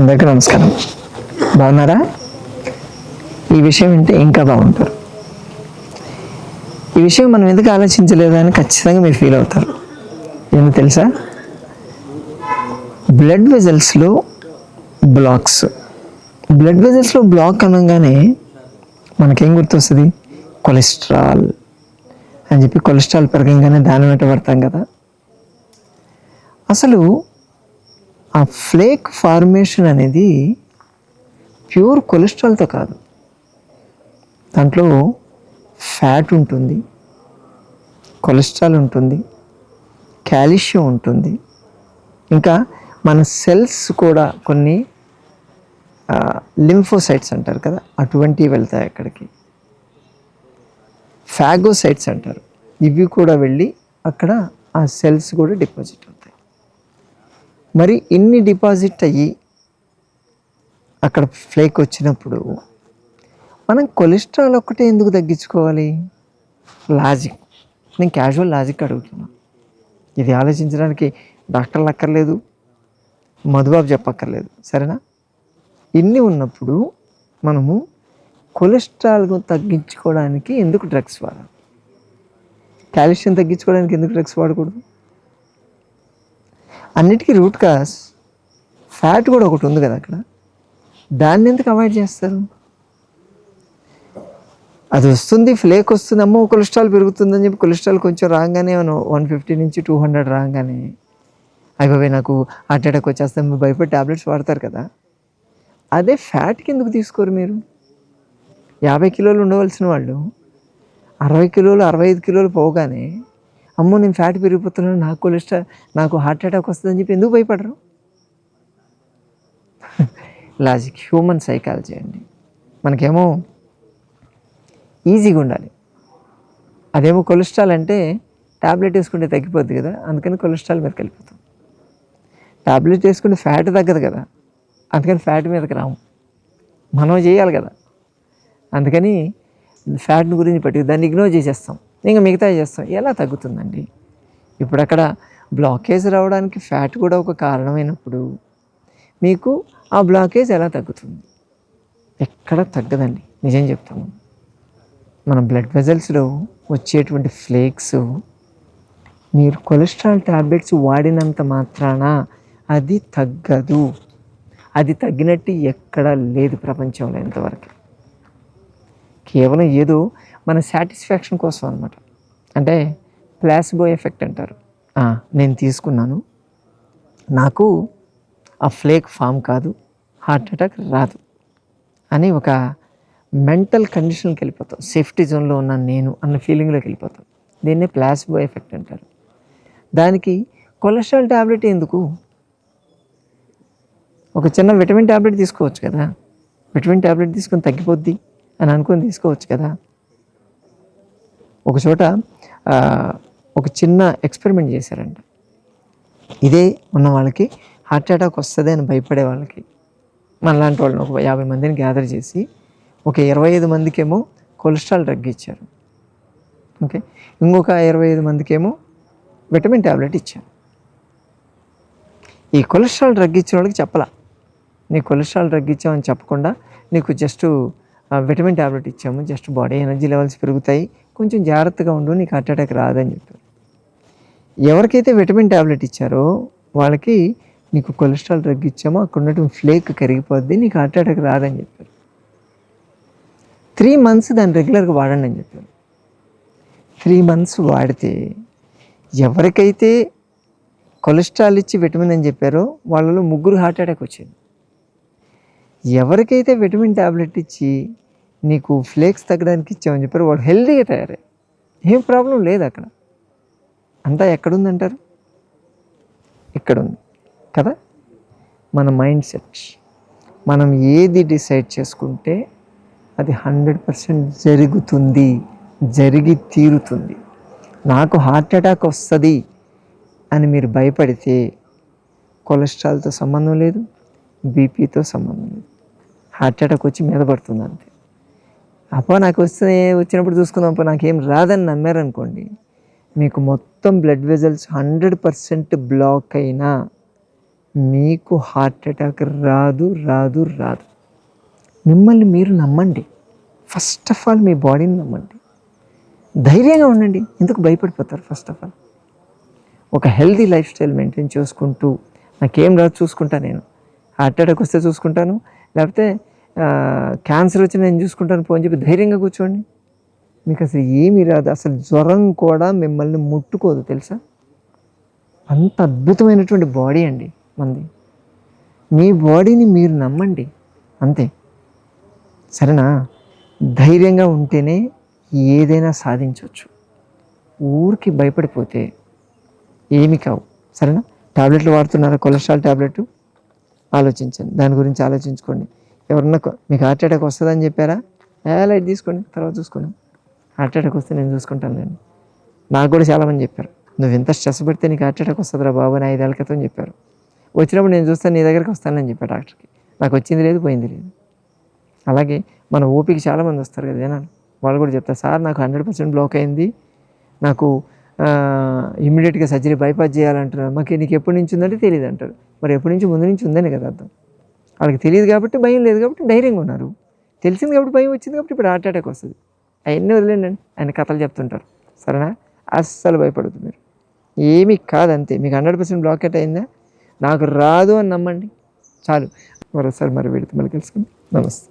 అందరికీ నమస్కారం. బాగున్నారా? ఈ విషయం వింటే ఇంకా బాగుంటారు. ఈ విషయం మనం ఎందుకు ఆలోచించలేదు అని ఖచ్చితంగా మీరు ఫీల్ అవుతారు. ఏమో తెలుసా? బ్లడ్ వెజల్స్లో బ్లాక్స్. బ్లడ్ వెజల్స్లో బ్లాక్ అనగానే మనకేం గుర్తొస్తుంది? కొలెస్ట్రాల్ అని చెప్పి కొలెస్ట్రాల్ పెరగంగానే దాని వెంట పడతాం కదా. అసలు ఆ ఫ్లేక్ ఫార్మేషన్ అనేది ప్యూర్ కొలెస్ట్రాల్తో కాదు. దాంట్లో ఫ్యాట్ ఉంటుంది, కొలెస్ట్రాల్ ఉంటుంది, కాల్షియం ఉంటుంది, ఇంకా మన సెల్స్ కూడా కొన్ని లింఫోసైట్స్ అంటారు కదా, అటువంటివి వెళ్తాయి అక్కడికి. ఫాగోసైట్స్ అంటారు, ఇవి కూడా వెళ్ళి అక్కడ ఆ సెల్స్ కూడా డిపాజిట్ అవుతాయి. మరి ఇన్ని డిపాజిట్ అయ్యి అక్కడ ఫ్లేక్ వచ్చినప్పుడు మనం కొలెస్ట్రాల్ ఒక్కటే ఎందుకు తగ్గించుకోవాలి? లాజిక్, నేను క్యాజువల్ లాజిక్ అడుగుతున్నా. ఇది ఆలోచించడానికి డాక్టర్లు అక్కర్లేదు, మధుబాబు చెప్పక్కర్లేదు, సరేనా? ఇన్ని ఉన్నప్పుడు మనము కొలెస్ట్రాల్ తగ్గించుకోవడానికి ఎందుకు డ్రగ్స్ వాడాలి? కాల్షియం తగ్గించుకోవడానికి ఎందుకు డ్రగ్స్ వాడకూడదు? అన్నిటికీ రూట్ కాజ్ ఫ్యాట్ కూడా ఒకటి ఉంది కదా అక్కడ. దాన్ని ఎందుకు అవాయిడ్ చేస్తారు? అది వస్తుంది, ఫ్లేక్ వస్తుంది, అమ్మో కొలెస్ట్రాల్ పెరుగుతుందని చెప్పి కొలెస్ట్రాల్ కొంచెం రాగానే 150 నుంచి 200 రాగానే అయిపోయి నాకు హార్ట్ అటాక్ వచ్చేస్తే మీరు భయపడి ట్యాబ్లెట్స్ వాడతారు కదా. అదే ఫ్యాట్కి ఎందుకు తీసుకోరు మీరు? 50 కిలోలు ఉండవలసిన వాళ్ళు 60 కిలోలు 65 కిలోలు పోగానే అమ్మో నేను ఫ్యాట్ పెరిగిపోతున్నాను, నాకు కొలెస్ట్రాల్, నాకు హార్ట్ అటాక్ వస్తుందని చెప్పి ఎందుకు భయపడరు? లాజిక్, హ్యూమన్ సైకాలజీ అండి. మనకేమో ఈజీగా ఉండాలి, అదేమో కొలెస్ట్రాల్ అంటే ట్యాబ్లెట్ వేసుకుంటే తగ్గిపోద్ది కదా, అందుకని కొలెస్ట్రాల్ మీదకి వెళ్ళిపోతాం. ట్యాబ్లెట్ వేసుకుంటే ఫ్యాట్ తగ్గదు కదా, అందుకని ఫ్యాట్ మీదకి రాము. మనం చేయాలి కదా, అందుకని ఫ్యాట్ని గురించి పట్టి దాన్ని ఇగ్నోర్ చేసేస్తాం, ఇంకా మిగతా చేస్తాం. ఎలా తగ్గుతుందండి? ఇప్పుడు అక్కడ బ్లాకేజ్ రావడానికి ఫ్యాట్ కూడా ఒక కారణమైనప్పుడు మీకు ఆ బ్లాకేజ్ ఎలా తగ్గుతుంది? ఎక్కడ తగ్గదండి, నిజం చెప్తాము. మన బ్లడ్ వెజల్స్లో వచ్చేటువంటి ఫ్లేక్స్ మీరు కొలెస్ట్రాల్ ట్యాబ్లెట్స్ వాడినంత మాత్రాన అది తగ్గదు. అది తగ్గినట్టు ఎక్కడ లేదు ప్రపంచంలో ఇంతవరకు. కేవలం ఏదో మన సాటిస్ఫాక్షన్ కోసం అనమాట. అంటే ప్లాసిబో ఎఫెక్ట్ అంటారు. నేను తీసుకున్నాను, నాకు ఆ ఫ్లేక్ ఫామ్ కాదు, హార్ట్ అటాక్ రాదు అని ఒక మెంటల్ కండిషన్కి వెళ్ళిపోతాం. సేఫ్టీ జోన్లో ఉన్నాను నేను అన్న ఫీలింగ్లోకి వెళ్ళిపోతాం. దీన్నే ప్లాసిబో ఎఫెక్ట్ అంటారు. దానికి కొలెస్ట్రాల్ ట్యాబ్లెట్ ఎందుకు? ఒక చిన్న విటమిన్ ట్యాబ్లెట్ తీసుకోవచ్చు కదా. విటమిన్ ట్యాబ్లెట్ తీసుకొని తగ్గిపోద్ది అని అనుకొని తీసుకోవచ్చు కదా. ఒక చోట ఒక చిన్న ఎక్స్పెరిమెంట్ చేశారంట. ఇదే ఉన్న వాళ్ళకి హార్ట్ అటాక్ వస్తుంది అని భయపడే వాళ్ళకి మనలాంటి వాళ్ళని ఒక 50 మందిని గ్యాదర్ చేసి ఒక 25 మందికేమో కొలెస్ట్రాల్ డ్రగ్ ఇచ్చారు. ఓకే, ఇంకొక 25 మందికేమో విటమిన్ ట్యాబ్లెట్ ఇచ్చారు. ఈ కొలెస్ట్రాల్ డ్రగ్ ఇచ్చిన వాళ్ళకి చెప్పలా, నీకు కొలెస్ట్రాల్ డ్రగ్ ఇచ్చామని చెప్పకుండా నీకు జస్ట్ విటమిన్ ట్యాబ్లెట్ ఇచ్చాము, జస్ట్ బాడీ ఎనర్జీ లెవెల్స్ పెరుగుతాయి, కొంచెం జాగ్రత్తగా ఉండు, నీకు హార్ట్ అటాక్ రాదని చెప్పారు. ఎవరికైతే విటమిన్ ట్యాబ్లెట్ ఇచ్చారో వాళ్ళకి నీకు కొలెస్ట్రాల్ డ్రగ్ ఇచ్చామో అక్కడ ఉన్నటువంటి ఫ్లేక్ కరిగిపోద్ది, నీకు హార్ట్ అటాక్ రాదని చెప్పారు. 3 months దాన్ని రెగ్యులర్గా వాడండి అని చెప్పారు. 3 months వాడితే ఎవరికైతే కొలెస్ట్రాల్ ఇచ్చి విటమిన్ అని చెప్పారో వాళ్ళలో 3 హార్ట్ అటాక్ వచ్చింది. ఎవరికైతే విటమిన్ ట్యాబ్లెట్ ఇచ్చి నీకు ఫ్లేక్స్ తగ్గడానికి ఇచ్చామని చెప్పారు వాడు హెల్తీగా తయారయ్యారు, ఏం ప్రాబ్లం లేదు. అక్కడ అంతా ఎక్కడుందంటారు? ఇక్కడుంది కదా. మన మైండ్ సెట్, మనం ఏది డిసైడ్ చేసుకుంటే అది 100% జరుగుతుంది, జరిగి తీరుతుంది. నాకు హార్ట్ అటాక్ వస్తుంది అని మీరు భయపడితే కొలెస్ట్రాల్తో సంబంధం లేదు, బీపీతో సంబంధం లేదు, హార్ట్ అటాక్ వచ్చి మీద పడుతుంది అంతే. నాకు వచ్చినప్పుడు చూసుకుందాం, నాకేం రాదని నమ్మారనుకోండి, మీకు మొత్తం బ్లడ్ వెజల్స్ 100% బ్లాక్ అయినా మీకు హార్ట్ అటాక్ రాదు రాదు రాదు. మిమ్మల్ని మీరు నమ్మండి. ఫస్ట్ ఆఫ్ ఆల్ మీ బాడీని నమ్మండి. ధైర్యంగా ఉండండి. ఎందుకు భయపడిపోతారు? ఫస్ట్ ఆఫ్ ఆల్ ఒక హెల్తీ లైఫ్ స్టైల్ మెయింటైన్ చేసుకుంటూ, నాకేం రాదు చూసుకుంటా, నేను హార్ట్ అటాక్ వస్తే చూసుకుంటాను, లేకపోతే క్యాన్సర్ వచ్చి నేను చూసుకుంటాను పో అని చెప్పి ధైర్యంగా కూర్చోండి. మీకు అసలు ఏమీ రాదు. అసలు జ్వరం కూడా మిమ్మల్ని ముట్టుకోదు, తెలుసా? అంత అద్భుతమైనటువంటి బాడీ అండి మనది. మీ బాడీని మీరు నమ్మండి, అంతే. సరేనా? ధైర్యంగా ఉంటేనే ఏదైనా సాధించవచ్చు. ఊరికి భయపడిపోతే ఏమి కావు. సరేనా? టాబ్లెట్లు వాడుతున్నారా? కొలెస్ట్రాల్ టాబ్లెట్ ఆలోచించండి, దాని గురించి ఆలోచించుకోండి. ఎవరన్నా మీకు హార్ట్ అటాక్ వస్తుందని చెప్పారా? లైట్ తీసుకోండి, తర్వాత చూసుకోండి. హార్ట్ అటాక్ వస్తే నేను చూసుకుంటాను లేండి. నాకు కూడా చాలామంది చెప్పారు, నువ్వు ఎంత స్ట్రెస్ పెడితే నీకు హార్ట్ అటాక్ వస్తుందిరా బాబు అని 5 ఏళ్ల క్రితం చెప్పారు. వచ్చినప్పుడు నేను చూస్తాను, నీ దగ్గరికి వస్తానని చెప్పాను డాక్టర్కి. నాకు వచ్చింది లేదు, పోయింది లేదు. అలాగే మన ఓపీకి చాలామంది వస్తారు కదా జనాలు, వాళ్ళు కూడా చెప్తారు, సార్ నాకు 100% బ్లాక్ అయింది, నాకు ఇమ్మీడియట్గా సర్జరీ బైపాస్ చేయాలంటున్నారు. మాకు నీకు ఎప్పటి నుంచి ఉందంటే తెలియదు అంటారు. మరి ఎప్పటి నుంచి ముందు నుంచి ఉందని కదా అర్థం. వాళ్ళకి తెలియదు కాబట్టి, భయం లేదు కాబట్టి ధైర్యంగా ఉన్నారు. తెలిసింది కాబట్టి భయం వచ్చింది కాబట్టి ఇప్పుడు హార్ట్ అటాక్ వస్తుంది. అవన్నీ వదిలేండి, ఆయన కథలు చెప్తుంటారు. సరేనా? అస్సలు భయపడద్దు మీరు. ఏమీ కాదంతే. మీకు 100% బ్లాకెట్ అయిందా? నాకు రాదు అని నమ్మండి చాలు. మరోసారి మరి వీడితో మళ్ళీ కలుసుకుందాం. నమస్తే.